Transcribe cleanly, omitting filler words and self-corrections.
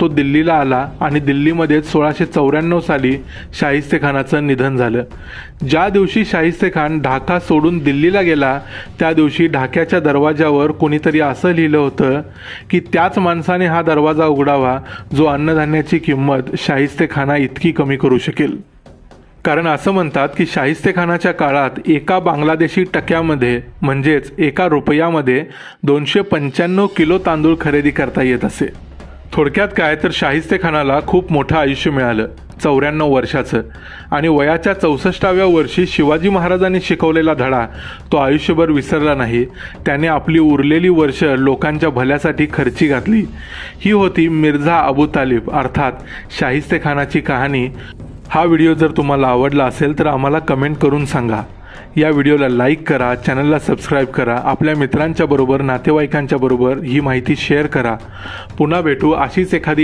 तो दिल्लीला आला आणि दिल्लीमध्ये 1694 साली शाहिस्तेखानाचं निधन झालं। ज्या दिवशी शाहिस्तेखान ढाका सोडून दिल्लीला गेला त्या दिवशी ढाक्याच्या दरवाजावर कोणीतरी असं लिहिलं होतं की त्याच माणसाने हा दरवाजा उघडावा जो अन्नधान्याची किंमत शाहिस्तेखाना इतकी कमी करू शकेल। कारण असं म्हणतात की शाहिस्तेखानाच्या काळात एका बांगलादेशी टक्यामध्ये म्हणजेच एका रुपयामध्ये 295 किलो तांदूळ खरेदी करता येत असे। थोडक्यात काय तर शाहिस्तेखानाला खूप मोठं आयुष्य मिळालं, 94 वर्षाचं, आणि वयाच्या 64व्या वर्षी शिवाजी महाराजांनी शिकवलेला धडा तो आयुष्यभर विसरला नाही। त्याने आपली उरलेली वर्ष लोकांच्या भल्यासाठी खर्ची घातली। ही होती मिर्झा अबू तालिब अर्थात शाहिस्तेखानाची कहाणी। हा व्हिडिओ जर तुम्हाला आवडला असेल तर आम्हाला कमेंट करून सांगा। या व्हिडिओला लाईक करा, चॅनलला सबस्क्राईब करा, आपल्या मित्रांच्या बरोबर नातेवाईकांच्या बरोबर ही माहिती शेअर करा। पुन्हा भेटू अशीच एखादी